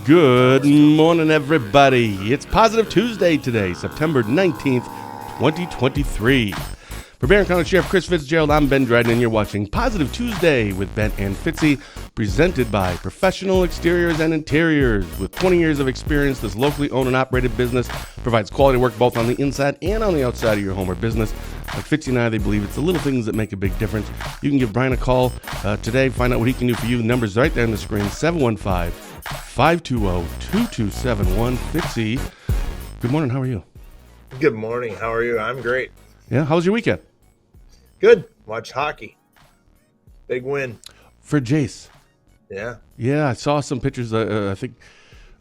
Good morning, everybody. It's Positive Tuesday today, September 19th, 2023. For Barron County Sheriff Chris Fitzgerald, I'm Ben Dryden, and you're watching Positive Tuesday with Ben and Fitzy, presented by Professional Exteriors and Interiors. With 20 years of experience, this locally owned and operated business provides quality work both on the inside and on the outside of your home or business. Like Fitzy and I, they believe it's the little things that make a big difference. You can give Brian a call today, find out what he can do for you. The number's right there on the screen, 715-520-2271. Fitzy, good morning. How are you? Good morning. How are you? I'm great. Yeah, how was your weekend? Good. Watched hockey. Big win. For Jace. Yeah. Yeah, I saw some pictures. I think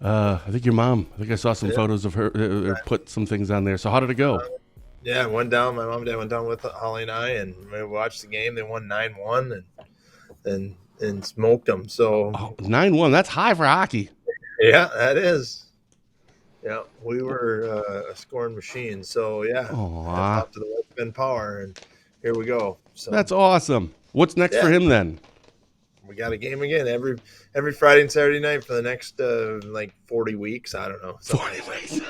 your mom. I think I saw some photos of her. Put some things on there. So how did it go? Yeah, went down. My mom and dad went down with Holly and I, and we watched the game. They won 9-1 and smoked them. So 9-1. That's high for hockey. Yeah, that is. Yeah, we were a scoring machine. So yeah, up to the West Bend Power, and here we go. So that's awesome. What's next for him then? We got a game again every Friday and Saturday night for the next 40 weeks. I don't know. 40 weeks.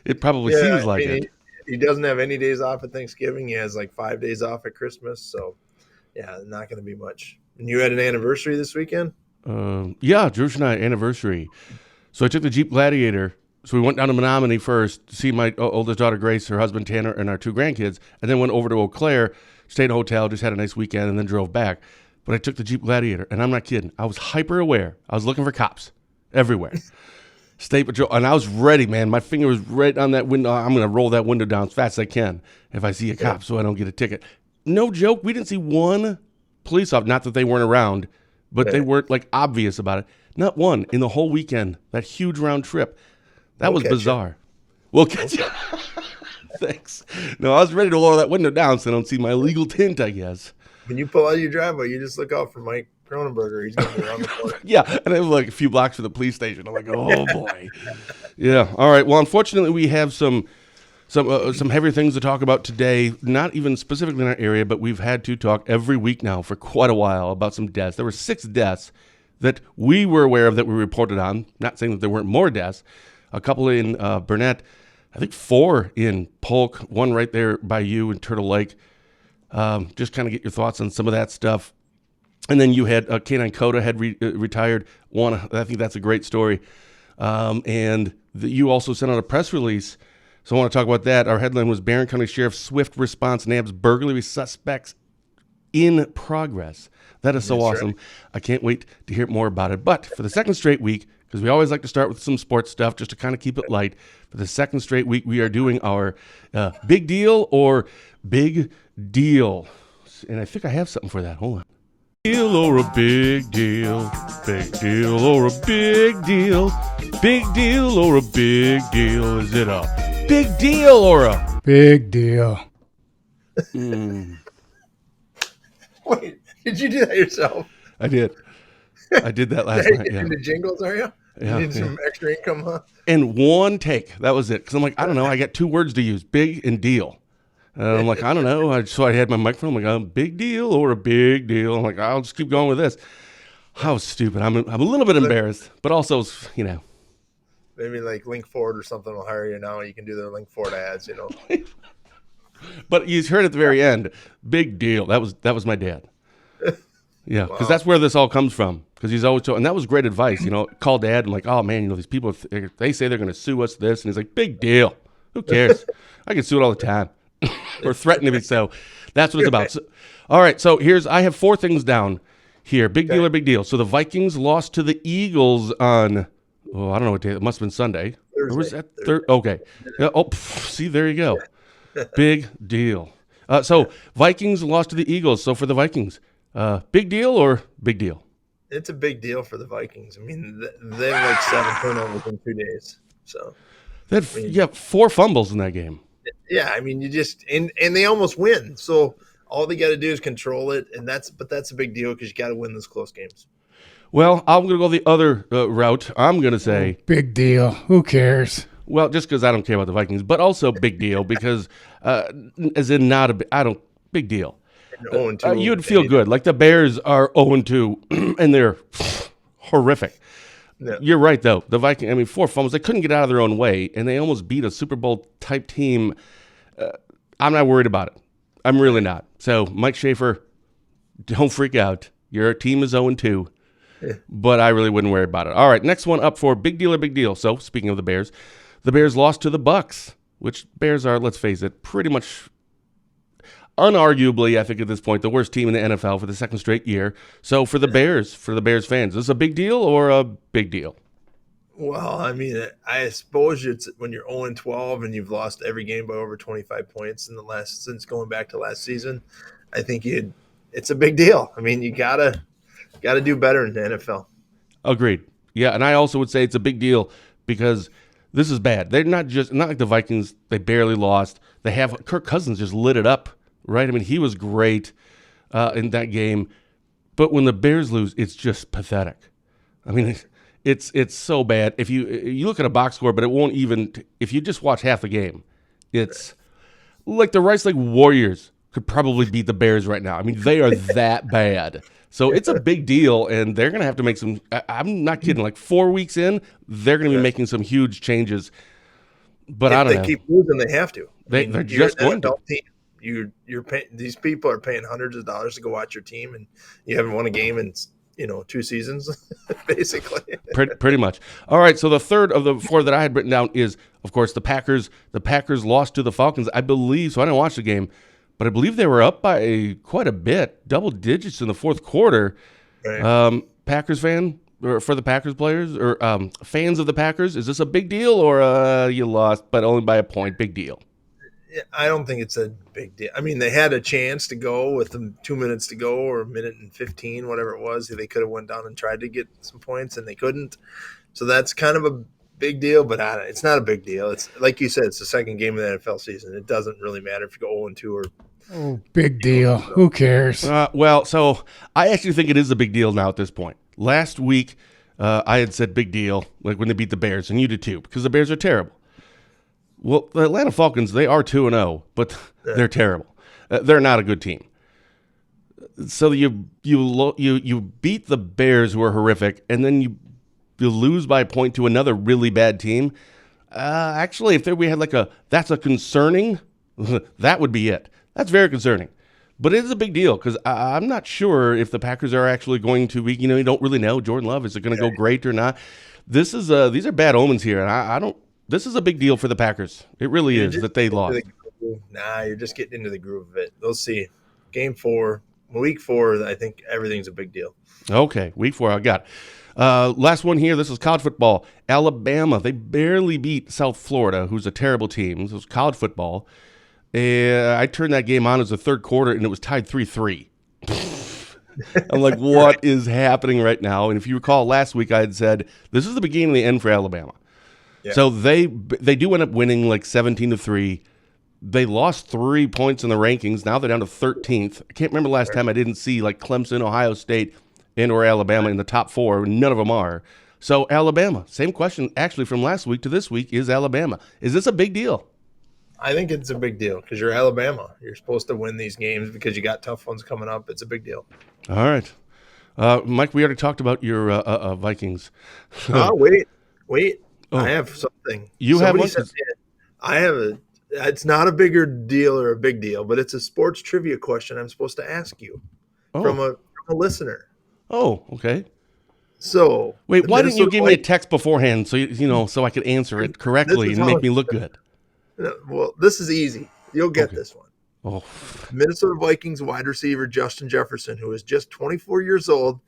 It probably seems like it. He doesn't have any days off at Thanksgiving. He has like 5 days off at Christmas. So yeah, not going to be much. And you had an anniversary this weekend? Yeah, Drew and I anniversary. So I took the Jeep Gladiator. So we went down to Menominee first to see my oldest daughter, Grace, her husband, Tanner, and our 2 grandkids, and then went over to Eau Claire, stayed in a hotel, just had a nice weekend, and then drove back. But I took the Jeep Gladiator, and I'm not kidding. I was hyper aware. I was looking for cops everywhere. State Patrol, and I was ready, man. My finger was right on that window. I'm going to roll that window down as fast as I can if I see a cop so I don't get a ticket. No joke, we didn't see one police officer, not that they weren't around, but they weren't obvious about it. Not one in the whole weekend, that huge round trip. That was bizarre. We'll catch you. Thanks. No, I was ready to lower that window down so I don't see my illegal tint, I guess. When you pull out of your driveway, you just look out for Mike Cronenberger. He's going to be around the corner. Yeah, and I was a few blocks from the police station. I'm like, oh, boy. Yeah, all right. Well, unfortunately, we have some heavier things to talk about today, not even specifically in our area, but we've had to talk every week now for quite a while about some deaths. There were 6 deaths that we were aware of that we reported on, not saying that there weren't more deaths. A couple in Burnett, I think 4 in Polk, 1 right there by you in Turtle Lake. Just kind of get your thoughts on some of that stuff. And then you had K9 Koda had retired. I think that's a great story. And you also sent out a press release. So I want to talk about that. Our headline was Barron County Sheriff's swift response Nabs burglary suspects in progress. That is so awesome. Right. I can't wait to hear more about it. But for the second straight week, because we always like to start with some sports stuff just to kind of keep it light, for the second straight week, we are doing our big deal or big deal. And I think I have something for that. Hold on. Deal or a big deal, big deal or a big deal, big deal or a big deal. Is it a big deal or a big deal? Wait, did you do that yourself? I did. I did that last night. Yeah. The jingles, are you? Yeah, you need some extra income, huh? And one take. That was it. Because I'm like, I don't know. I got 2 words to use, big and deal. I'm like, I don't know. So I had my microphone. I'm like, big deal or a big deal. I'm like, I'll just keep going with this. How stupid. I'm a little bit embarrassed, but also, Maybe like Link Ford or something will hire you now. You can do the Link Ford ads, But you heard at the very end, big deal. That was my dad. Yeah, because that's where this all comes from. Because he's always and that was great advice. Call Dad and like, oh man, these people they say they're going to sue us this, and he's like, big deal. Who cares? I can sue it all the time, or threaten to be so. That's what it's about. So, all right, so I have 4 things down here. Big deal or big deal. So the Vikings lost to the Eagles on I don't know what day. It must have been Sunday. Thursday. Or was that okay. Yeah, see, there you go. Big deal. So Vikings lost to the Eagles. So for the Vikings, big deal or big deal? It's a big deal for the Vikings. I mean, they have like 7 turnovers in 2 days. So they had 4 fumbles in that game. Yeah, I mean, you just and they almost win. So all they got to do is control it, and that's a big deal because you got to win those close games. Well, I'm going to go the other route. I'm going to say big deal. Who cares? Well, just because I don't care about the Vikings, but also big deal because, as in big deal. You'd feel good. Like the Bears are 0-2, and they're horrific. Yeah. You're right, though. The Vikings, I mean, 4 fumbles. They couldn't get out of their own way, and they almost beat a Super Bowl-type team. I'm not worried about it. I'm really not. So, Mike Schaefer, don't freak out. Your team is 0-2, but I really wouldn't worry about it. All right, next one up for big deal or big deal. So, speaking of the Bears lost to the Bucs, which Bears are, let's face it, pretty much unarguably, I think at this point, the worst team in the NFL for the second straight year. So for the Bears fans, is this a big deal or a big deal? Well, I mean, I suppose it's when you're 0-12 and you've lost every game by over 25 points since going back to last season. I think it's a big deal. I mean, you gotta do better in the NFL. Agreed. Yeah, and I also would say it's a big deal because this is bad. They're not like the Vikings. They barely lost. They have Kirk Cousins just lit it up. Right, I mean, he was great in that game, but when the Bears lose, it's just pathetic. I mean, it's so bad. If you look at a box score, but it won't even. If you just watch half the game, it's like the Rice Lake Warriors could probably beat the Bears right now. I mean, they are that bad. So it's a big deal, and they're going to have to make some. I'm not kidding. Like 4 weeks in, they're going to be making some huge changes. But I don't know. If they keep losing, they have to. They're just going to. Team. You're paying, these people are paying hundreds of dollars to go watch your team, and you haven't won a game in 2 seasons, basically. Pretty much. All right. So the third of the 4 that I had written down is, of course, the Packers. The Packers lost to the Falcons, I believe. So I didn't watch the game, but I believe they were up by quite a bit, double digits in the fourth quarter. Right. Packers fan or for the Packers players or fans of the Packers, is this a big deal or you lost, but only by a point? Big deal. I don't think it's a big deal. I mean, they had a chance to go with them 2 minutes to go or 1:15, whatever it was. They could have went down and tried to get some points, and they couldn't. So that's kind of a big deal, but it's not a big deal. It's like you said, it's the second game of the NFL season. It doesn't really matter if you go 0-2 or. Oh, big deal. Who cares? Well, so I actually think it is a big deal now at this point. Last week, I had said big deal, like when they beat the Bears, and you did too, because the Bears are terrible. Well, the Atlanta Falcons, they are 2-0, but they're terrible. They're not a good team. So you beat the Bears, who are horrific, and then you lose by a point to another really bad team. Actually, if we had that's a concerning, that would be it. That's very concerning. But it is a big deal because I'm not sure if the Packers are actually going to be, you don't really know. Jordan Love, is it going to go great or not? These are bad omens here, and I don't. This is a big deal for the Packers. It really is that they lost. You're just getting into the groove of it. We'll see. Week 4, I think everything's a big deal. Okay, week 4, I got it. Last one here. This is college football. Alabama, they barely beat South Florida, who's a terrible team. This was college football. I turned that game on as the third quarter, and it was tied 3-3. I'm like, what is happening right now? And if you recall last week, I had said, this is the beginning of the end for Alabama. Yeah. So they do end up winning like 17-3. They lost 3 points in the rankings. Now they're down to 13th. I can't remember last time I didn't see like Clemson, Ohio State, and or Alabama in the top 4. None of them are. So Alabama, same question actually from last week to this week, is Alabama. Is this a big deal? I think it's a big deal because you're Alabama. You're supposed to win these games because you got tough ones coming up. It's a big deal. All right. Mike, we already talked about your Vikings. Wait. Oh, I have something. Somebody have one? It's not a bigger deal or a big deal, but it's a sports trivia question I'm supposed to ask you from a listener. Oh, okay. So wait, why didn't you give me a text beforehand so I could answer it correctly and make me look good? Well, this is easy. You'll get this one. Oh. Minnesota Vikings wide receiver Justin Jefferson, who is just 24 years old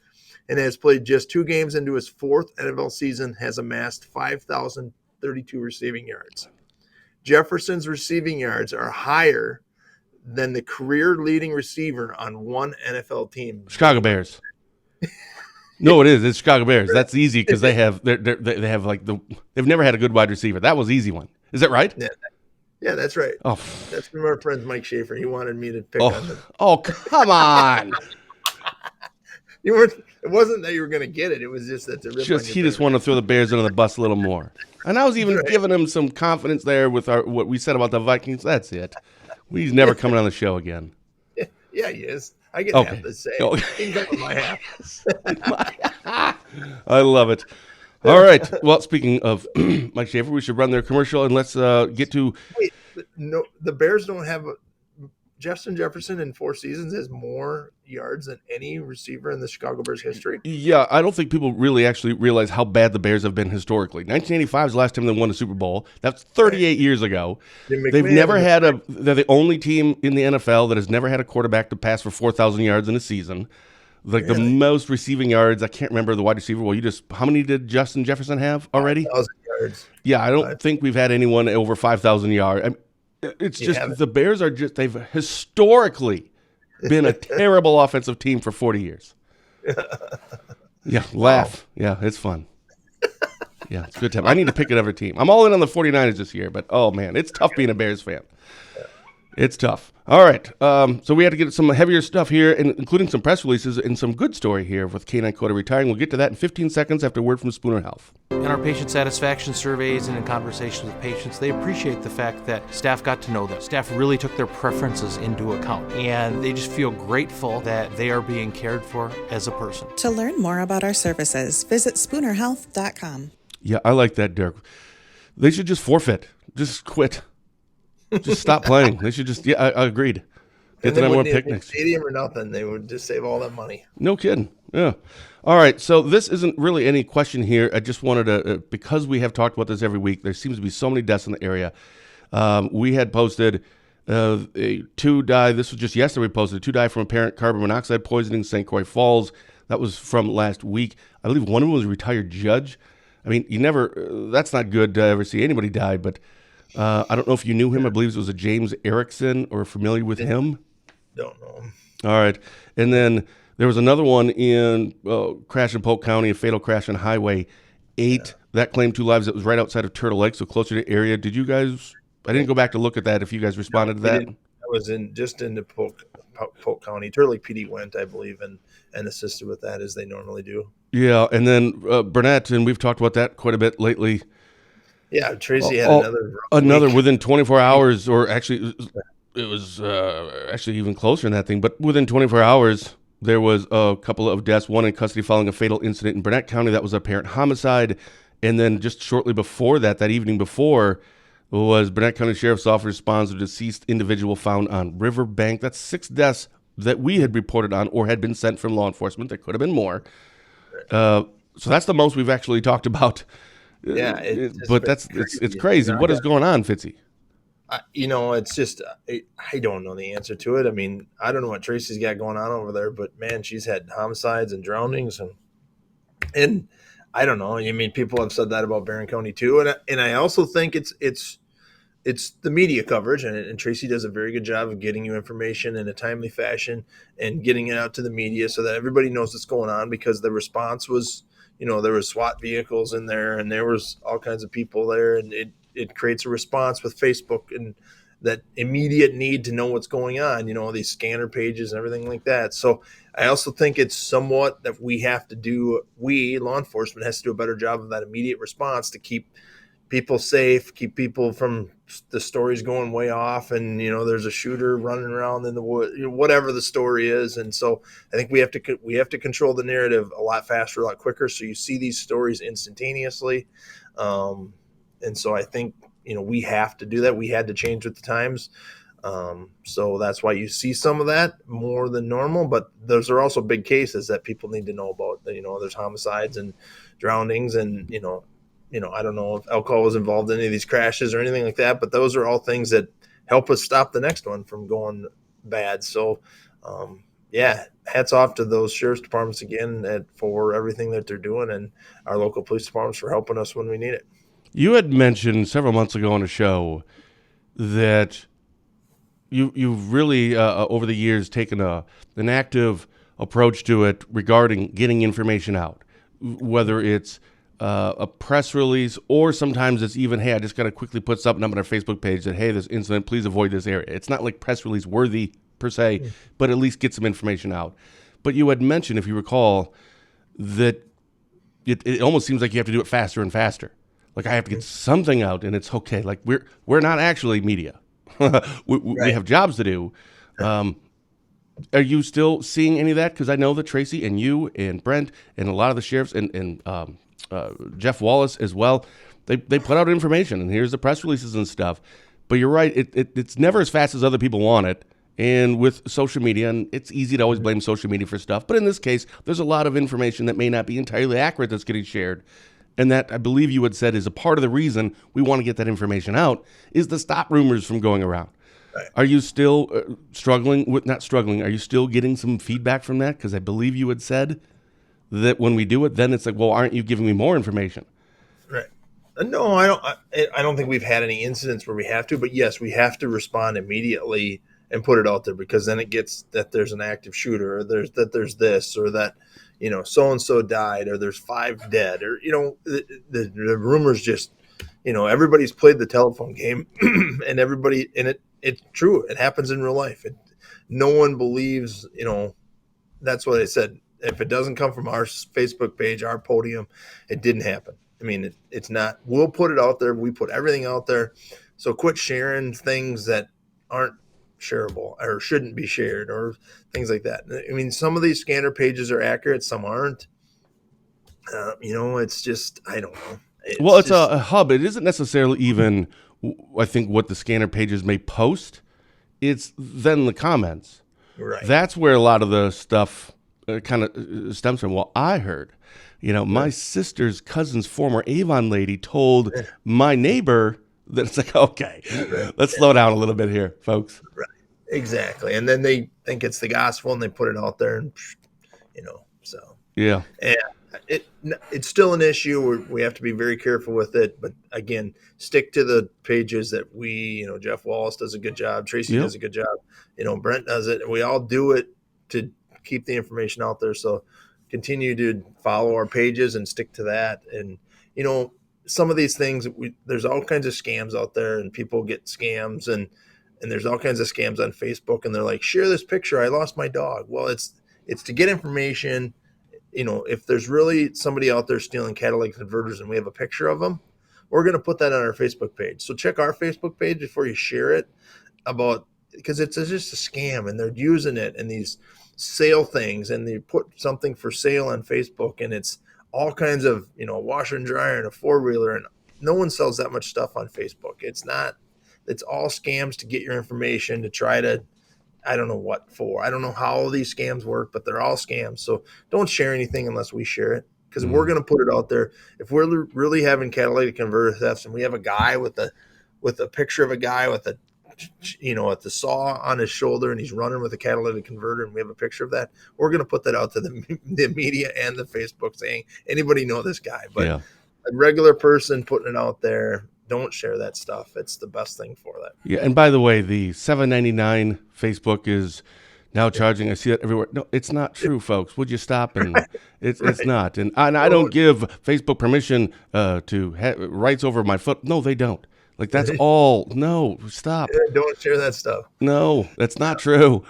and has played just 2 games into his 4th NFL season, has amassed 5,032 receiving yards. Jefferson's receiving yards are higher than the career-leading receiver on one NFL team. Chicago Bears. No, it is. It's Chicago Bears. That's easy because they have they've never had a good wide receiver. That was an easy one. Is that right? Yeah, that's right. Oh, that's from our friend Mike Schaefer. He wanted me to pick on them. Oh, come on. It wasn't that you were going to get it. It was just that he just wanted to throw the Bears under the bus a little more. And I was even giving him some confidence there with what we said about the Vikings. That's it. He's never coming on the show again. Yeah, he is. I get half the say. He can come with my half. I love it. All right. Well, speaking of Mike Schaefer, we should run their commercial and let's get to. Wait, no, the Bears don't have Justin Jefferson in 4 seasons has more yards than any receiver in the Chicago Bears history. Yeah, I don't think people really actually realize how bad the Bears have been historically. 1985 is the last time they won a Super Bowl. That's 38 years ago. They've never had they're the only team in the NFL that has never had a quarterback to pass for 4,000 yards in a season. Like the most receiving yards, I can't remember the wide receiver. Well, how many did Justin Jefferson have already? 5,000 yards. Yeah, I don't think we've had anyone over 5,000 yards. It's just the Bears they've historically been a terrible offensive team for 40 years. Yeah, laugh. Yeah, it's fun. Yeah, it's a good time. I need to pick another team. I'm all in on the 49ers this year, but oh man, it's tough being a Bears fan. It's tough. All right, so we had to get some heavier stuff here, including some press releases and some good story here with K9 Koda retiring. We'll get to that in 15 seconds after a word from Spooner Health. In our patient satisfaction surveys and in conversations with patients, they appreciate the fact that staff got to know them. Staff really took their preferences into account, and they just feel grateful that they are being cared for as a person. To learn more about our services, visit SpoonerHealth.com. Yeah, I like that, Dirk. They should just forfeit. Just quit. Just stop playing. They should just, I agreed. Get the number one pick next year. Stadium or nothing. They would just save all that money. No kidding. Yeah. All right. So this isn't really any question here. I just wanted to, because we have talked about this every week, there seems to be so many deaths in the area. We had posted 2 die. This was just yesterday we posted 2 die from apparent carbon monoxide poisoning, St. Croix Falls. That was from last week. I believe one of them was a retired judge. I mean, that's not good to ever see anybody die, but I don't know if you knew him. I believe it was a James Erickson or familiar with him. Don't know him. All right. And then there was another one in crash in Polk County, a fatal crash on Highway 8. Yeah. That claimed 2 lives. It was right outside of Turtle Lake, so closer to the area. Did you guys – I didn't go back to look at that if you guys responded to that. I was just in the Polk County. Turtle Lake PD went, I believe, and assisted with that as they normally do. Yeah, and then Burnett, and we've talked about that quite a bit lately. Yeah, Tracy had another within 24 hours, or actually it was actually even closer than that thing. But within 24 hours, there was a couple of deaths, one in custody following a fatal incident in Burnett County. That was apparent homicide. And then just shortly before that evening before, was Burnett County Sheriff's Office responds to a deceased individual found on Riverbank. That's 6 deaths that we had reported on or had been sent from law enforcement. There could have been more. So that's the most we've actually talked about. Yeah, it's crazy. What is going on, Fitzy? It's just I don't know the answer to it. I mean, I don't know what Tracy's got going on over there, but man, she's had homicides and drownings, and I don't know. I mean, people have said that about Barron County too, and I also think it's the media coverage, and Tracy does a very good job of getting you information in a timely fashion and getting it out to the media so that everybody knows what's going on, because the response was. There was SWAT vehicles in there, and there was all kinds of people there, and it creates a response with Facebook and that immediate need to know what's going on, these scanner pages and everything like that. So I also think it's somewhat that law enforcement has to do a better job of that immediate response to keep people safe, keep people from the stories going way off, and there's a shooter running around in the wood, whatever the story is. And so I think we have to control the narrative a lot faster, a lot quicker, so you see these stories instantaneously. And so I think we have to do that. We had to change with the times. So that's why you see some of that more than normal, but those are also big cases that people need to know about. There's homicides and drownings, and I don't know if alcohol was involved in any of these crashes or anything like that, but those are all things that help us stop the next one from going bad. So, hats off to those sheriff's departments again for everything that they're doing, and our local police departments for helping us when we need it. You had mentioned several months ago on a show that you've really, over the years, taken an active approach to it regarding getting information out, whether it's a press release, or sometimes it's even, hey, I just got to quickly put something up on our Facebook page that, hey, this incident, please avoid this area. It's not like press release worthy per se, but at least get some information out. But you had mentioned, if you recall, that it almost seems like you have to do it faster and faster. Like I have to get something out, and it's okay. Like we're not actually media. we have jobs to do. Are you still seeing any of that? Because I know that Tracy and you and Brent and a lot of the sheriffs and Jeff Wallace as well. They put out information, and here's the press releases and stuff. But you're right, it's never as fast as other people want it. And with social media, and it's easy to always blame social media for stuff, but in this case, there's a lot of information that may not be entirely accurate that's getting shared. And that, I believe you had said, is a part of the reason we want to get that information out, is to stop rumors from going around. Right. Are you still are you still getting some feedback from that? Because I believe you had said that when we do it, then it's like, well, aren't you giving me more information? Right. No, I don't think we've had any incidents where we have to, but yes, we have to respond immediately and put it out there, because then it gets that there's an active shooter, or there's this, or that, so-and-so died, or there's 5 dead, or, the rumors just, everybody's played the telephone game and it's true. It happens in real life. No one believes, that's what I said. If it doesn't come from our Facebook page, our podium, it didn't happen. I mean, it's not, we'll put it out there. We put everything out there. So quit sharing things that aren't shareable or shouldn't be shared, or things like that. I mean, some of these scanner pages are accurate, some aren't. It's just, I don't know. It's a hub. It isn't necessarily even, I think, what the scanner pages may post. It's then the comments. Right. That's where a lot of the stuff kind of stems from. Well, I heard, my sister's cousin's former Avon lady told my neighbor that. It's like, okay, let's slow down a little bit here, folks. Right. Exactly. And then they think it's the gospel and they put it out there, and, so. Yeah. And it's still an issue. We have to be very careful with it. But again, stick to the pages that we, Jeff Wallace does a good job. Tracy does a good job. Brent does it. And we all do it to keep the information out there. So continue to follow our pages and stick to that. And, some of these things, there's all kinds of scams out there, and people get scams, and there's all kinds of scams on Facebook, and they're like, share this picture, I lost my dog. Well, it's to get information. If there's really somebody out there stealing catalytic converters and we have a picture of them, we're going to put that on our Facebook page. So check our Facebook page before you share it, because it's just a scam, and they're using it in these sale things, and they put something for sale on Facebook, and it's all kinds of, a washer and dryer and a 4-wheeler, and no one sells that much stuff on Facebook. It's all scams to get your information, to try to, I don't know what for. I don't know how these scams work, but they're all scams. So don't share anything unless we share it, because we're going to put it out there. If we're really having catalytic converter thefts, and we have a guy with a picture of a guy with a, at the saw on his shoulder, and he's running with a catalytic converter, and we have a picture of that, we're going to put that out to the media and the Facebook, saying, anybody know this guy? But a regular person putting it out there, don't share that stuff. It's the best thing for that. Yeah, and by the way, the $7.99 Facebook is now charging. I see that everywhere. No, it's not true, folks. Would you stop? And it's not. And I don't give Facebook permission to rights over my foot. No, they don't. Like, that's all. No, stop. Yeah, don't share that stuff. No, that's not true.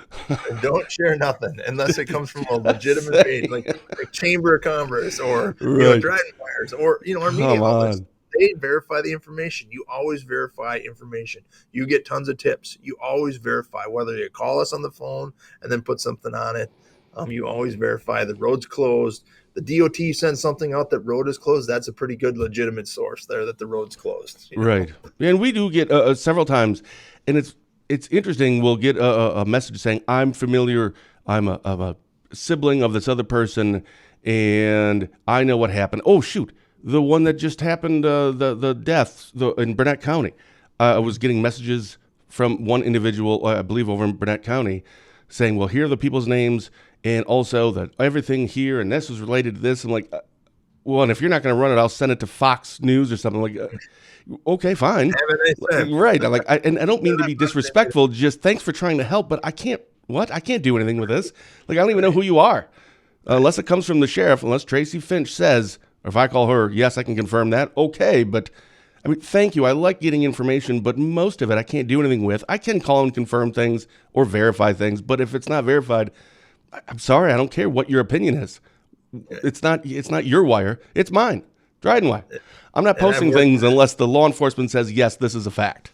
Don't share nothing unless it comes from a legitimate page, like Chamber of Commerce, or DrydenWires, or our media outlets. They verify the information. You always verify information. You get tons of tips. You always verify, whether you call us on the phone and then put something on it. You always verify the road's closed. The DOT sends something out that road is closed. That's a pretty good legitimate source there that the road's closed. Right. And we do get several times, and it's interesting. We'll get a message saying, I'm familiar. I'm a sibling of this other person, and I know what happened. Oh, shoot. The one that just happened, the death in Burnett County. I was getting messages from one individual, I believe over in Burnett County, saying, well, here are the people's names, and also that everything here, and this was related to this. I'm like, well, and if you're not going to run it, I'll send it to Fox News or something. Like, okay, fine. Have a nice day. Right. And I don't mean to be disrespectful, just thanks for trying to help, but I can't do anything with this. Like, I don't even know who you are. Unless it comes from the sheriff, unless Tracy Finch says, or if I call her, yes, I can confirm that. Okay, but I mean, thank you. I like getting information, but most of it I can't do anything with. I can call and confirm things or verify things, but if it's not verified, I'm sorry. I don't care what your opinion is. It's not your wire. It's mine. DrydenWire. I'm not posting things unless the law enforcement says, yes, this is a fact.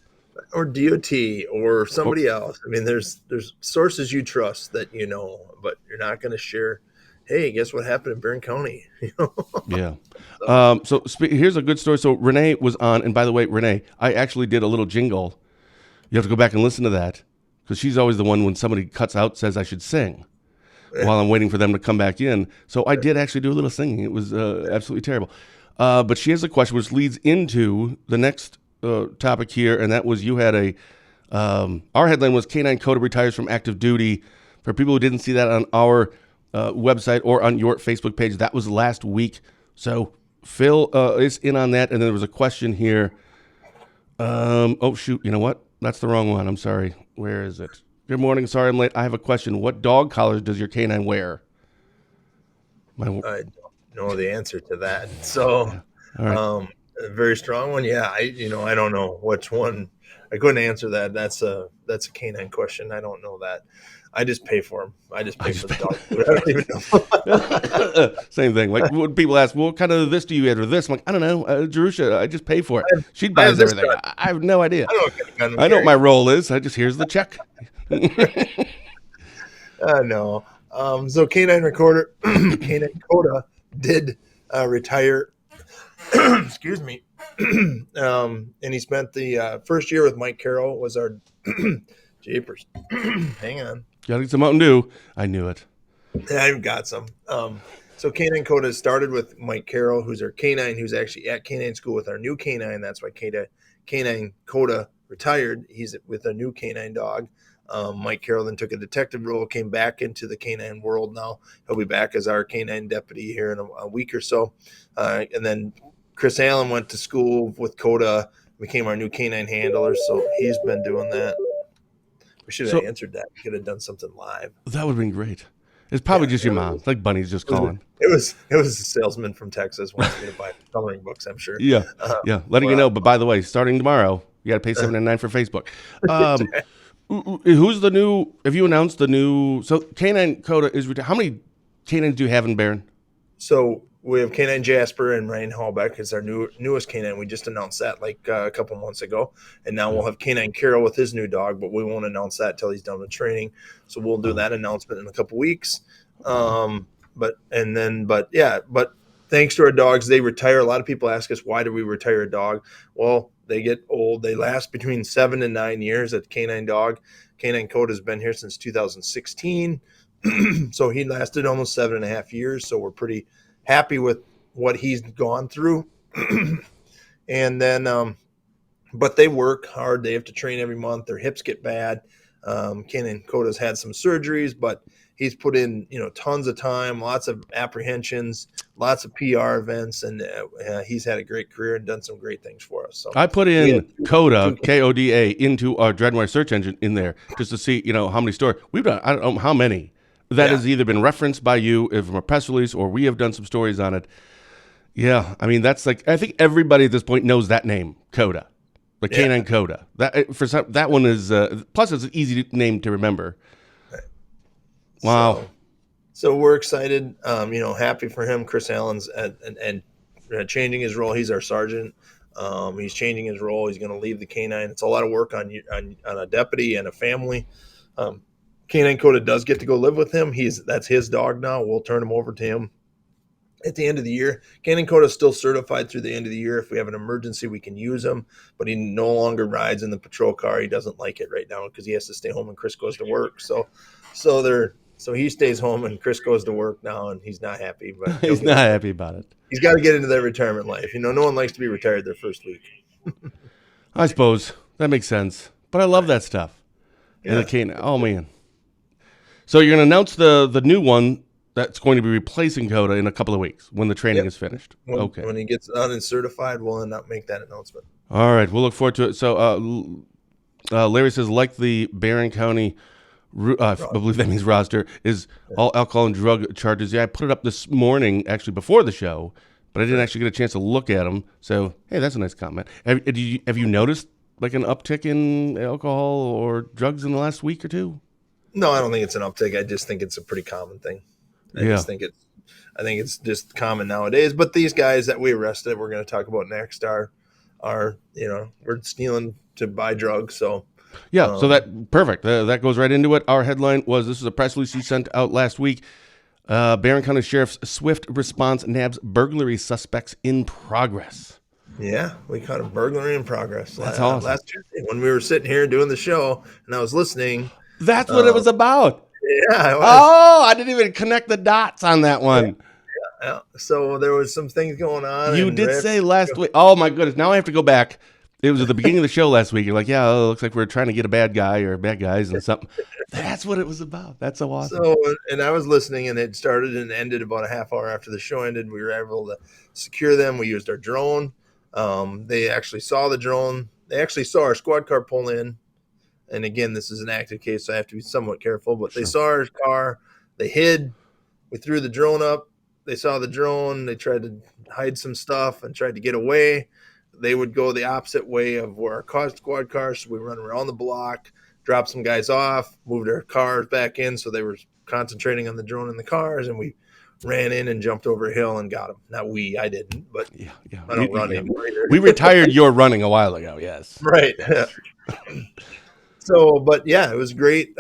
Or DOT or somebody else. I mean, there's sources you trust that but you're not going to share hey, guess what happened in Barron County? Yeah. So here's a good story. So Renee was on, and by the way, Renee, I actually did a little jingle. You have to go back and listen to that because she's always the one when somebody cuts out says I should sing while I'm waiting for them to come back in. So I did actually do a little singing. It was absolutely terrible. But she has a question which leads into the next topic here, and that was you had our headline was Canine Koda retires from active duty. For people who didn't see that on our website or on your Facebook page, that was last week. So Phil is in on that, and then there was a question here. Oh, shoot, you know what? That's the wrong one. I'm sorry. Where is it? Good morning. Sorry I'm late. I have a question. What dog collars does your canine wear? I don't know the answer to that. So, yeah. All right. A very strong one. Yeah, I don't know which one. I couldn't answer that. That's a canine question. I don't know that. I just pay for them. I just pay for the dog food. I don't even know. Same thing. Like when people ask, well, what kind of this do you have or this? I'm like, I don't know. Jerusha, I just pay for it. She buys everything. I have no idea. I know what my role is. I just, here's the check. No. So Canine Koda did retire. Excuse me. And he spent the first year with Mike Carroll was our jeepers. Hang on. Gotta get some Mountain Dew. I knew it. Yeah, I've got some. So Canine Koda started with Mike Carroll, who's our canine, who's actually at canine school with our new canine. That's why Canine Koda retired. He's with a new canine dog. Mike Carroll then took a detective role, came back into the canine world. Now he'll be back as our canine deputy here in a week or so. And then Chris Allen went to school with Koda, became our new canine handler. So he's been doing that. We should have answered that. We could have done something live. That would have been great. It's probably just your mom. It's like Bunny's just calling. It was a salesman from Texas wanting me to buy coloring books, I'm sure. Yeah. Letting you know. But by the way, starting tomorrow, you got to pay $7.99 for Facebook. Who's the new? Have you announced the new? So Canine Koda is retired. How many canines do you have in Barron? So we have Canine Jasper and Ryan Hallbeck is our newest canine. We just announced that like a couple months ago, and now we'll have Canine Carroll with his new dog, but we won't announce that until he's done with training. So we'll do that announcement in a couple weeks. But thanks to our dogs, they retire. A lot of people ask us, why do we retire a dog? Well, they get old. They last between 7 and 9 years. A canine dog. Canine Koda has been here since 2016. So he lasted almost 7.5 years. So we're pretty happy with what he's gone through. And then, but they work hard. They have to train every month. Their hips get bad. Canine Koda's had some surgeries, but he's put in, tons of time, lots of apprehensions, lots of PR events, and he's had a great career and done some great things for us. So I put in Koda, Koda, into our DrydenWire search engine in there just to see, how many stories. We've done, I don't know how many. That has either been referenced by you from a press release or we have done some stories on it. Yeah, I mean, that's like, I think everybody at this point knows that name, Koda. The canine Koda. That one is, plus it's an easy name to remember. Wow. So we're excited, happy for him. Chris Allen's and changing his role. He's our sergeant. He's changing his role. He's going to leave the canine. It's a lot of work on a deputy and a family. Canine Koda does get to go live with him. That's his dog now. We'll turn him over to him at the end of the year. Canine Koda is still certified through the end of the year. If we have an emergency, we can use him, but he no longer rides in the patrol car. He doesn't like it right now because he has to stay home and Chris goes to work. So he stays home and Chris goes to work now, and he's not happy. But he's not happy about it. He's got to get into that retirement life. No one likes to be retired their first week. I suppose that makes sense, but I love that stuff. Yeah. And the canine. Oh man. So you're going to announce the new one that's going to be replacing Koda in a couple of weeks when the training is finished. When he gets done and certified, we'll not make that announcement. All right, we'll look forward to it. So Larry says, like the Barron County, I believe that means roster, is all alcohol and drug charges. Yeah, I put it up this morning, actually before the show, but I didn't actually get a chance to look at them. So, hey, that's a nice comment. Have you noticed like an uptick in alcohol or drugs in the last week or two? No, I don't think it's an uptick. I just think it's a pretty common thing. I think it's just common nowadays. But these guys that we arrested, we're going to talk about next, are we're stealing to buy drugs. So so that perfect. That goes right into it. Our headline was, this is a press release he sent out last week. Barron County Sheriff's swift response nabs burglary suspects in progress. Yeah, we caught a burglary in progress. That's awesome. Last Tuesday when we were sitting here doing the show, and I was listening. That's what it was about. Yeah, it was. Oh, I didn't even connect the dots on that one. Yeah. So there was some things going on. You did say last week. Oh my goodness! Now I have to go back. It was at the beginning of the show last week. You're like, yeah, it looks like we're trying to get a bad guy or bad guys and something. That's what it was about. That's so awesome. So, and I was listening, and it started and ended about a half hour after the show ended. We were able to secure them. We used our drone. They actually saw the drone. They actually saw our squad car pull in. And again, this is an active case, so I have to be somewhat careful. But They saw our car. They hid. We threw the drone up. They saw the drone. They tried to hide some stuff and tried to get away. They would go the opposite way of where our squad cars. So we run around the block, drop some guys off, moved our cars back in. So they were concentrating on the drone and the cars, and we ran in and jumped over a hill and got them. Not I didn't, but yeah. I don't run anymore either. We retired your running a while ago. Yes. Right. Yes. So, but yeah, it was great.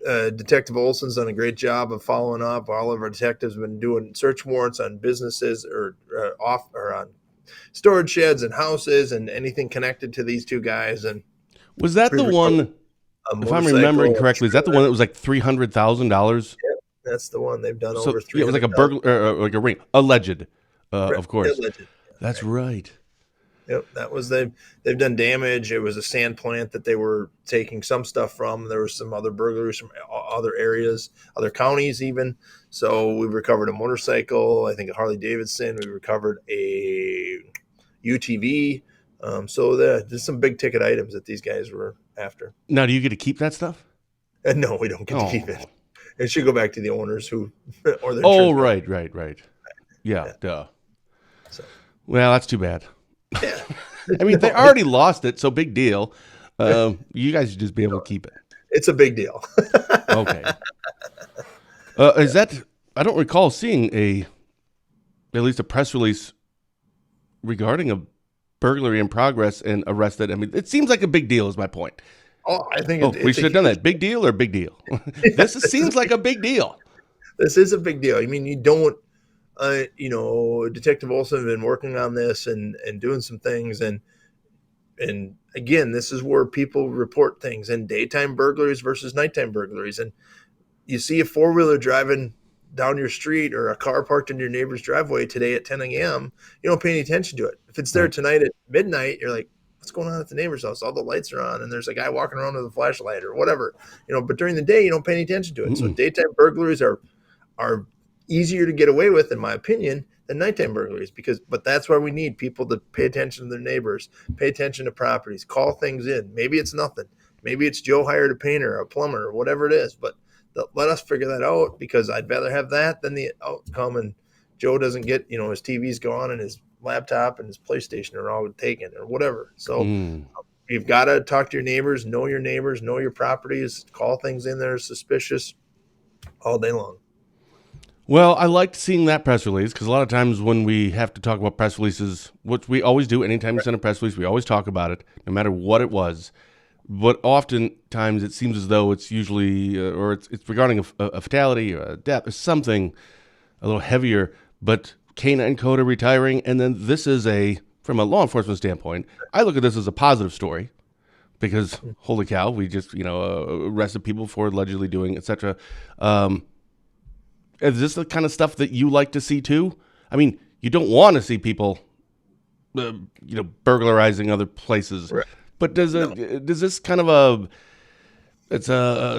Detective Olson's done a great job of following up. All of our detectives have been doing search warrants on businesses or on storage sheds and houses and anything connected to these two guys. And was that the one? If I'm remembering correctly, is that the one that was like $300,000? Yeah, that's the one they've done So over 300. it was like a burglar, like a ring, alleged, of course. Alleged. That's right. Yep, that was they've done damage. It was a sand plant that they were taking some stuff from. There was some other burglaries from other areas, other counties even. So we recovered a motorcycle, I think a Harley Davidson. We recovered a UTV. So there's some big ticket items that these guys were after. Now, do you get to keep that stuff? No, we don't get to keep it. It should go back to the owners who or their Oh, insurance right. Yeah, duh. So. Well, that's too bad. Yeah. I mean, they already lost it, so big deal. You guys should just be able to keep it. It's a big deal. Okay. Is that? I don't recall seeing at least a press release regarding a burglary in progress and arrested. I mean, it seems like a big deal. Is my point. Oh, I think we should have done that. Big deal or big deal? Seems like a big deal. This is a big deal. I mean, you don't. Detective Olson has been working on this and doing some things. And again, this is where people report things in daytime burglaries versus nighttime burglaries. And you see a four-wheeler driving down your street or a car parked in your neighbor's driveway today at 10 a.m., you don't pay any attention to it. If it's there tonight at midnight, you're like, what's going on at the neighbor's house? All the lights are on and there's a guy walking around with a flashlight or whatever, but during the day, you don't pay any attention to it. So daytime burglaries are easier to get away with, in my opinion, than nighttime burglaries but that's why we need people to pay attention to their neighbors, pay attention to properties, call things in. Maybe it's nothing. Maybe it's Joe hired a painter or a plumber or whatever it is, but let us figure that out, because I'd rather have that than the outcome and Joe doesn't get, his TV's gone and his laptop and his PlayStation are all taken or whatever. So you've got to talk to your neighbors, know your properties, call things in that are suspicious all day long. Well, I liked seeing that press release because a lot of times when we have to talk about press releases, which we always do, anytime we send a press release, we always talk about it, no matter what it was. But oftentimes it seems as though it's usually, or it's regarding a fatality or a death or something a little heavier. But K9 Koda retiring, and then this is from a law enforcement standpoint, I look at this as a positive story because holy cow, we just arrested people for allegedly doing, etc. Is this the kind of stuff that you like to see too? I mean, you don't want to see people, burglarizing other places. Right. But does this kind of it's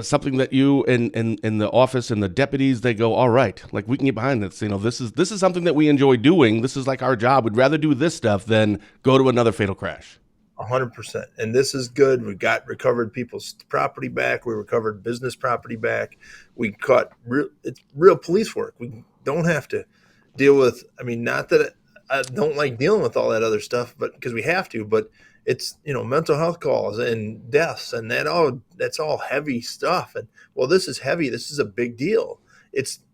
something that you in the office and the deputies, they go, all right, like we can get behind this. This is something that we enjoy doing. This is like our job. We'd rather do this stuff than go to another fatal crash. 100%. And this is good. We got recovered people's property back. We recovered business property back. We caught it's real police work. We don't have to deal with, not that I don't like dealing with all that other stuff, but because we have to, but it's, mental health calls and deaths and that's all heavy stuff. And this is heavy. This is a big deal.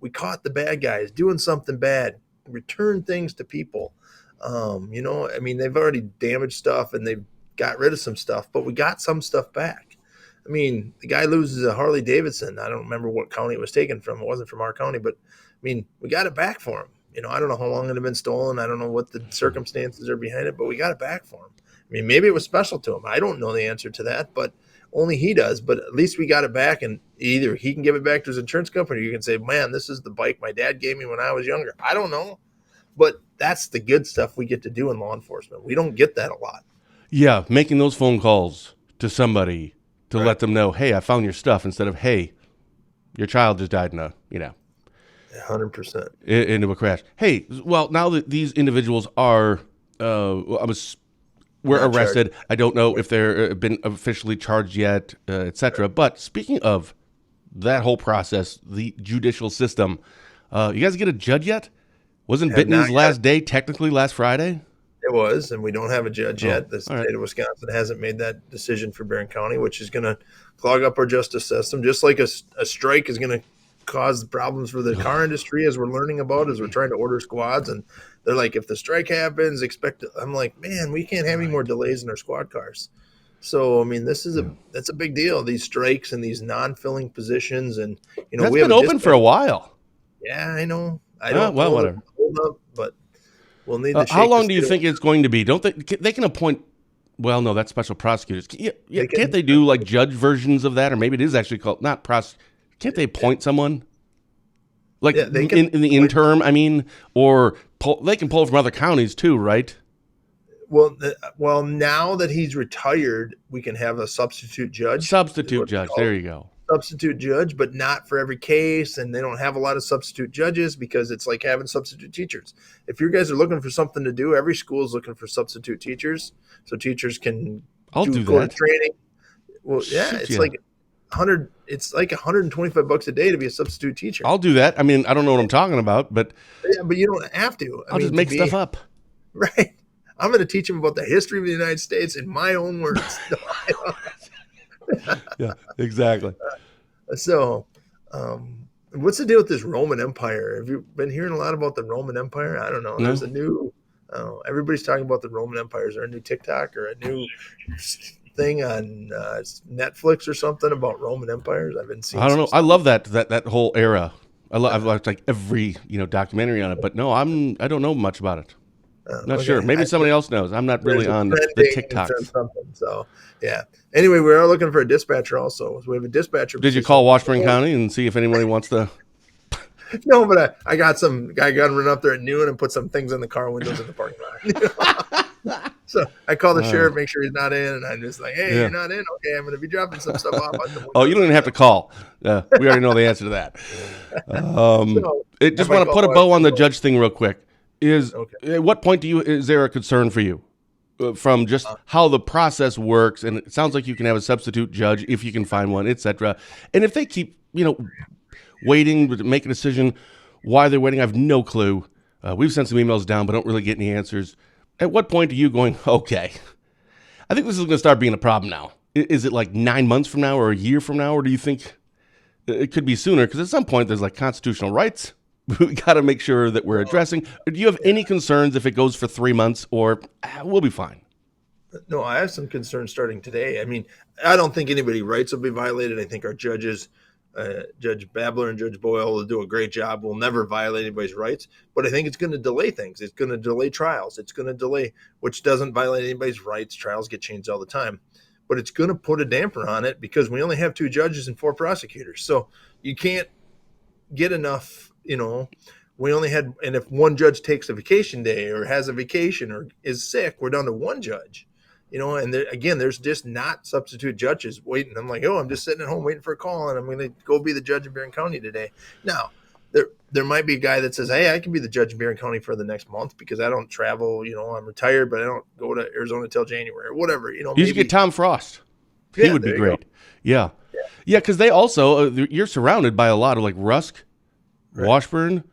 We caught the bad guys doing something bad, return things to people. They've already damaged stuff and they've got rid of some stuff, but we got some stuff back. I mean, the guy loses a Harley Davidson. I don't remember what county it was taken from. It wasn't from our county, but I mean, we got it back for him. I don't know how long it had been stolen. I don't know what the circumstances are behind it, but we got it back for him. I mean, maybe it was special to him. I don't know the answer to that, but only he does. But at least we got it back, and either he can give it back to his insurance company, or you can say, man, this is the bike my dad gave me when I was younger. I don't know. But that's the good stuff we get to do in law enforcement. We don't get that a lot. Yeah, making those phone calls to somebody to let them know, hey, I found your stuff, instead of, hey, your child just died in a, 100%. Into a crash. Hey, well, now that these individuals are, were arrested, I don't know if they're been officially charged yet, etc. But speaking of that whole process, the judicial system, you guys get a judge yet? Wasn't Bittney's last day technically last Friday? It was, and we don't have a judge yet. The state of Wisconsin hasn't made that decision for Barron County, which is going to clog up our justice system, just like a strike is going to cause problems for the car industry, as we're learning about, as we're trying to order squads. And they're like, if the strike happens, expect it. I'm like, man, we can't have any more delays in our squad cars. So, I mean, that's a big deal, these strikes and these non-filling positions. And, that's we have been open for a while. Yeah, I know. I don't well, whatever. Hold up, but we'll need to how long do you think it's going to be? Don't they can appoint, well, no, that's special prosecutors. Can't they do like judge versions of that? Or maybe it is actually called, not can't they appoint someone? Like in the interim, I mean, or they can pull from other counties too, right? Well, now that he's retired, we can have a substitute judge. There you go. Substitute judge, but not for every case. And they don't have a lot of substitute judges because it's like having substitute teachers. If you guys are looking for something to do, every school is looking for substitute teachers, so teachers can do court that training. Well, yeah, it's like $100. It's like $125 a day to be a substitute teacher. I'll do that. I mean, I don't know what I'm talking about, but but you don't have to. I'll just make stuff up. Right. I'm going to teach them about the history of the United States in my own words. Yeah, exactly. So, what's the deal with this Roman Empire? Have you been hearing a lot about the Roman Empire? I don't know. No. There's a new. Everybody's talking about the Roman Empire. Is there a new TikTok or a new thing on Netflix or something about Roman empires? I've been seeing. I don't know. I love that whole era. I've watched like every documentary on it, but no, I don't know much about it. Not sure. Maybe somebody else knows. I'm not really on the TikTok. So yeah. Anyway, we are looking for a dispatcher also. So we have a dispatcher. Did you call Washburn County and see if anybody wants to? No, but I got some guy got to run up there at noon and put some things in the car windows in the parking lot. So I call the sheriff, make sure he's not in, and I'm just like, hey, you're not in? Okay, I'm going to be dropping some stuff off. Oh, you don't even have to call. We already know the answer to that. Just want to put a bow on the judge thing real quick. At what point is there a concern for you from just how the process works? And it sounds like you can have a substitute judge if you can find one, etc. And if they keep, waiting to make a decision, why they're waiting, I have no clue. We've sent some emails down, but don't really get any answers. At what point are you going, okay, I think this is going to start being a problem now? Is it like 9 months from now or a year from now? Or do you think it could be sooner? Because at some point there's like constitutional rights. We got to make sure that we're addressing. Do you have any concerns if it goes for 3 months, or we'll be fine? No, I have some concerns starting today. I mean, I don't think anybody's rights will be violated. I think our judges, Judge Babler and Judge Boyle, will do a great job. We'll never violate anybody's rights, but I think it's going to delay things. It's going to delay trials. It's going to delay, which doesn't violate anybody's rights. Trials get changed all the time, but it's going to put a damper on it because we only have 2 judges and 4 prosecutors. So you can't get enough, we only had, and if one judge takes a vacation day or has a vacation or is sick, we're down to 1 judge. And there's just not substitute judges waiting. I'm like, I'm just sitting at home waiting for a call, and I'm going to go be the judge in Barron County today. Now, there might be a guy that says, hey, I can be the judge in Barron County for the next month because I don't travel. I'm retired, but I don't go to Arizona till January or whatever. You should get Tom Frost. He would be great. Yeah, because they also you're surrounded by a lot of like Rusk, right. Washburn.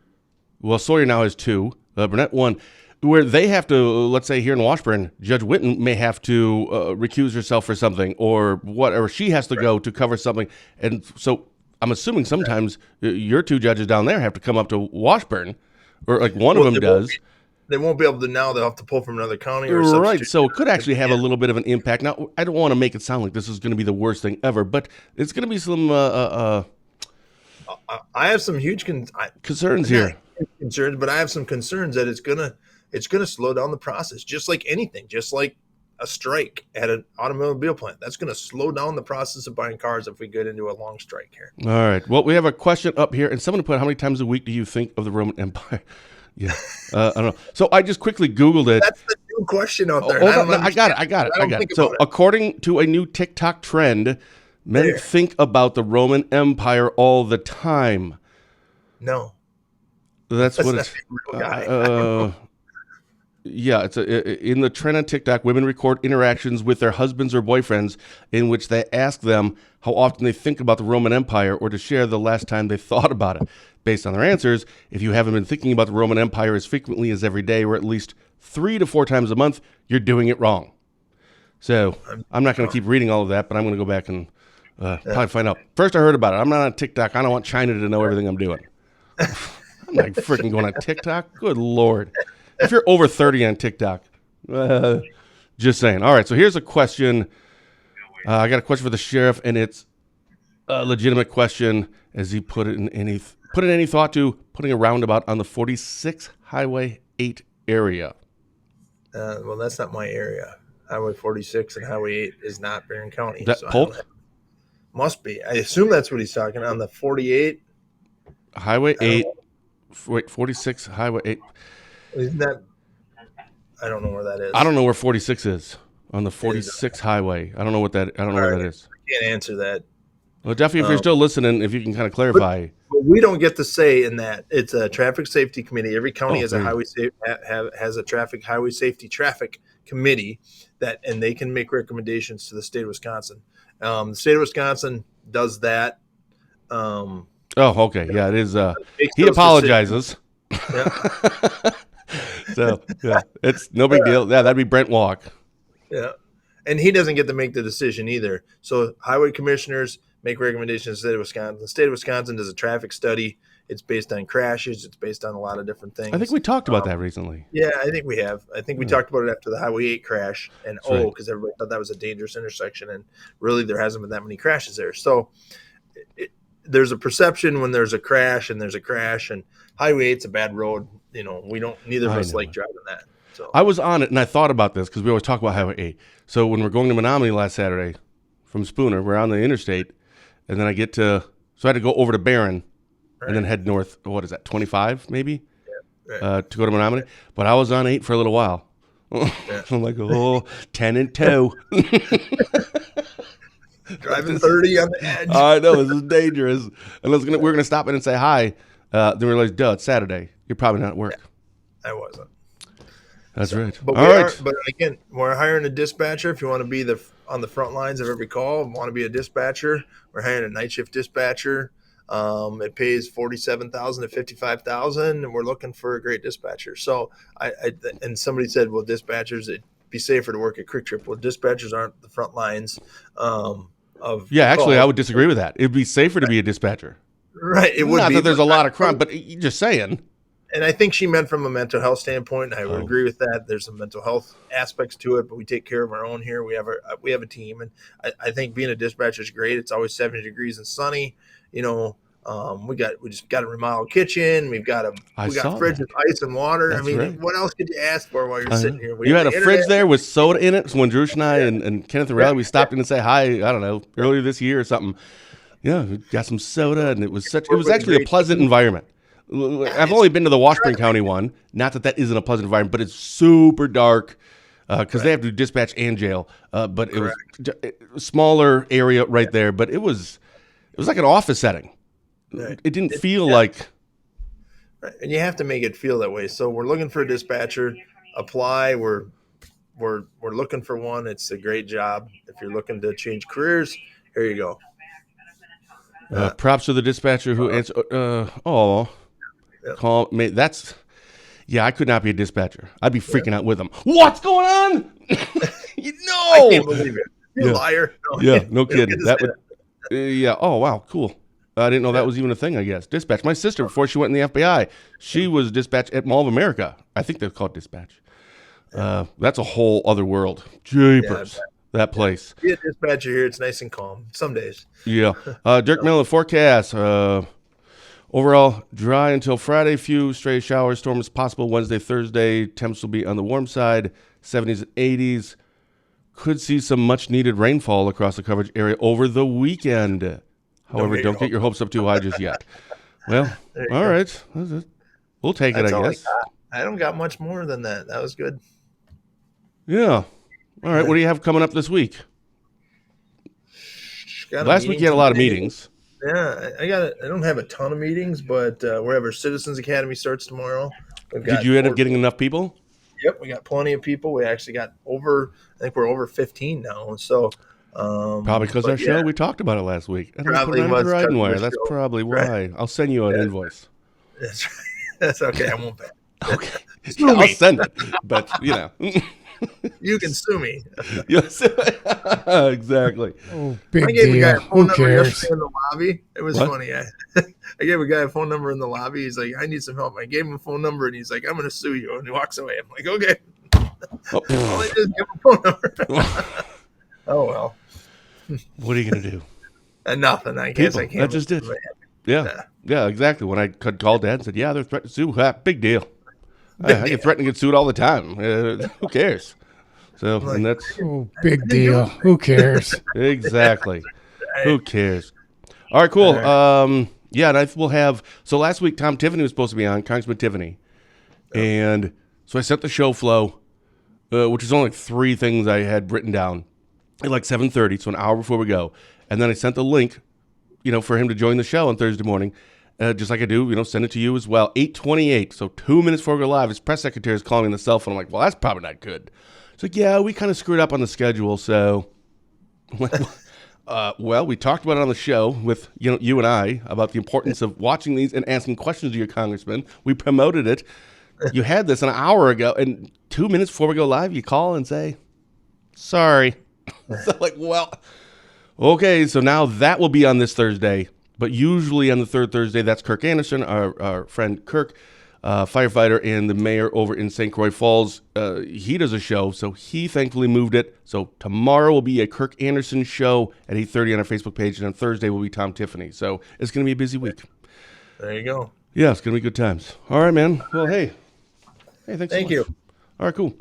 Well, Sawyer now has 2. Burnett 1. Where they have to, let's say here in Washburn, Judge Witten may have to recuse herself for something or whatever. She has to go to cover something. And so I'm assuming sometimes your 2 judges down there have to come up to Washburn, or like one of them does. they won't be able to now. They'll have to pull from another county or Right. substitute. So it could actually have a little bit of an impact. Now, I don't want to make it sound like this is going to be the worst thing ever, but it's going to be some I have some huge concerns here. concerns, but I have some concerns that it's gonna slow down the process, just like anything, just like a strike at an automobile plant. That's going to slow down the process of buying cars if we get into a long strike here. All right. Well, we have a question up here, and someone put, how many times a week do you think of the Roman Empire? Yeah. I don't know. So I just quickly Googled it. That's the new question out there. I got it. So according to a new TikTok trend, men think about the Roman Empire all the time. No. That's what not it's. a real guy. Yeah, it's in the trend on TikTok, women record interactions with their husbands or boyfriends in which they ask them how often they think about the Roman Empire or to share the last time they thought about it. Based on their answers, if you haven't been thinking about the Roman Empire as frequently as every day or at least 3 to 4 times a month, you're doing it wrong. So I'm not going to keep reading all of that, but I'm going to go back and probably find out. First, I heard about it. I'm not on TikTok. I don't want China to know everything I'm doing. I'm not freaking going on TikTok. Good Lord. If you're over 30 on TikTok, just saying. All right, so here's a question. I got a question for the sheriff, and it's a legitimate question. As he put in any thought to putting a roundabout on the 46 Highway 8 area? Well, that's not my area. Highway 46 and Highway 8 is not Barron County. That Polk? Must be. I assume that's what he's talking on the 48. Highway 8. Wait, 46 Highway 8. Isn't that? I don't know where that is. I don't know where 46 is on the 46 highway. I don't know what that. I don't know where that is. I can't answer that. Well, Jeffy, if you're still listening, if you can kind of clarify. But we don't get to say in that. It's a traffic safety committee. Every county has a highway safety traffic committee and they can make recommendations to the state of Wisconsin. The state of Wisconsin does that. Oh, okay. Yeah, it is. He apologizes. Yeah. So, yeah, it's no big deal. Yeah, that'd be Brent Walk. Yeah. And he doesn't get to make the decision either. So highway commissioners make recommendations to the state of Wisconsin. The state of Wisconsin does a traffic study. It's based on crashes. It's based on a lot of different things. I think we talked about that recently. Yeah, I think we have. I think we talked about it after the Highway 8 crash. And because everybody thought that was a dangerous intersection. And really, there hasn't been that many crashes there. So there's a perception when there's a crash. And Highway 8's a bad road. Neither of us like driving that. So I was on it, and I thought about this because we always talk about Highway 8. So when we're going to Menominee last Saturday from Spooner, we're on the interstate, and then I had to go over to Barron and then head north. What is that, 25 maybe? Yeah, to go to Menominee. But I was on 8 for a little while. I'm like, 10 and 2. Driving 30 on the edge. I know, this is dangerous. And we're going to stop in and say hi. Then we realized, it's Saturday. You're probably not at work. Yeah, I wasn't. That's right. But but again, we're hiring a dispatcher. If you want to be on the front lines of every call, want to be a dispatcher, we're hiring a night shift dispatcher. It pays $47,000 to $55,000, and we're looking for a great dispatcher. So and somebody said, well, dispatchers, it'd be safer to work at Quick Trip. Well, dispatchers aren't the front lines of. Yeah, actually, I would disagree with that. It'd be safer to be a dispatcher. Right. It would Not be. that there's a lot of crime, but you're just saying. And I think she meant from a mental health standpoint, and I would agree with that. There's some mental health aspects to it, but we take care of our own here. We have a team, and I think being a dispatcher is great. It's always 70 degrees and sunny. We just got a remodeled kitchen. We got fridge with ice and water. That's right. What else could you ask for while you're sitting here? You had a fridge there with soda in it. So when Drew and I and Kenneth and Riley, we stopped in and say hi. I don't know, earlier this year or something. Yeah, we got some soda, and it was actually a pleasant environment. I've only been to the Washburn County one. Not that isn't a pleasant environment, but it's super dark because they have to do dispatch and jail. But it was a smaller area right there. But it was like an office setting. Right. It didn't feel like. Right. And you have to make it feel that way. So we're looking for a dispatcher. Apply. We're looking for one. It's a great job. If you're looking to change careers, here you go. Props to the dispatcher who answered. Call me. I could not be a dispatcher. I'd be freaking out with them. What's going on? I can't believe it. You liar. No kidding. That would. Oh wow, cool. I didn't know that was even a thing, I guess. Dispatch. My sister, before she went in the FBI, she was dispatched at Mall of America. I think they're called dispatch. That's a whole other world. Jeepers, that place. Be a dispatcher here. It's nice and calm some days. Yeah. Dirk Miller, forecast. Overall, dry until Friday. Few stray showers, storms possible Wednesday, Thursday. Temps will be on the warm side, 70s and 80s. Could see some much-needed rainfall across the coverage area over the weekend. However, don't get your hopes up too high just yet. Well, all right. We'll take it, I guess. I don't got much more than that. That was good. Yeah. All right. What do you have coming up this week? Last week you had a lot of meetings. Yeah, I don't have a ton of meetings, but wherever Citizens Academy starts tomorrow. Did you end up getting enough people? Yep, we got plenty of people. We actually got I think we're over 15 now. So probably because our show, we talked about it last week. And probably I put it on DrydenWire. That's show. probably why. Right. I'll send you an invoice. That's right. That's okay. I won't pay. Okay. Yeah, I'll send it. But, you can sue me. Yes. Exactly. Oh, big I gave deal. a guy a phone Who number cares? yesterday in the lobby. It was funny. I gave a guy a phone number in the lobby. He's like, I need some help. I gave him a phone number, and he's like, I'm going to sue you. And he walks away. I'm like, okay. All I did is give him a phone number. Oh, well. What are you going to do? Nothing. I guess I can't. That just did. Yeah, exactly. When I called Dad and said, yeah, they're threatening to sue, big deal. I get threatened to get sued all the time. Who cares? So, and that's... Oh, big deal. Who cares? Exactly. Who cares? All right, cool. Yeah, and we'll have... So last week, Tom Tiffany was supposed to be on, Congressman Tiffany. And so I sent the show flow, which is only 3 things I had written down at like 7:30, so an hour before we go. And then I sent the link, for him to join the show on Thursday morning. Just like I do, send it to you as well. 8:28, so 2 minutes before we go live, his press secretary is calling me on the cell phone. I'm like, well, that's probably not good. It's like, yeah, we kind of screwed up on the schedule, so... well, we talked about it on the show with you and I about the importance of watching these and asking questions to your congressman. We promoted it. You had this an hour ago, and 2 minutes before we go live, you call and say, sorry. So like, well, okay, so now that will be on this Thursday. But usually on the third Thursday, that's Kirk Anderson, our friend Kirk, firefighter and the mayor over in St. Croix Falls. He does a show, so he thankfully moved it. So tomorrow will be a Kirk Anderson show at 8:30 on our Facebook page, and on Thursday will be Tom Tiffany. So it's going to be a busy week. There you go. Yeah, it's going to be good times. All right, man. Well, hey, thanks so much. you. All right, cool.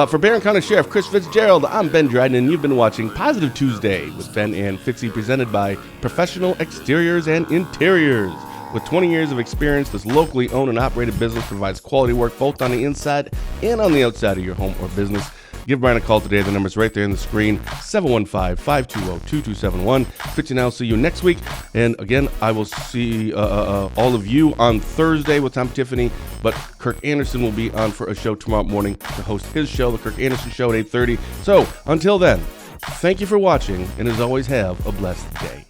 For Barron County Sheriff Chris Fitzgerald, I'm Ben Dryden, and you've been watching Positive Tuesday with Ben and Fitzy, presented by Professional Exteriors and Interiors. With 20 years of experience, this locally owned and operated business provides quality work both on the inside and on the outside of your home or business. Give Brian a call today. The number's right there on the screen, 715-520-2271. Fitzy and I will see you next week. And again, I will see all of you on Thursday with Tom Tiffany. But Kirk Anderson will be on for a show tomorrow morning to host his show, The Kirk Anderson Show at 8:30. So until then, thank you for watching, and as always, have a blessed day.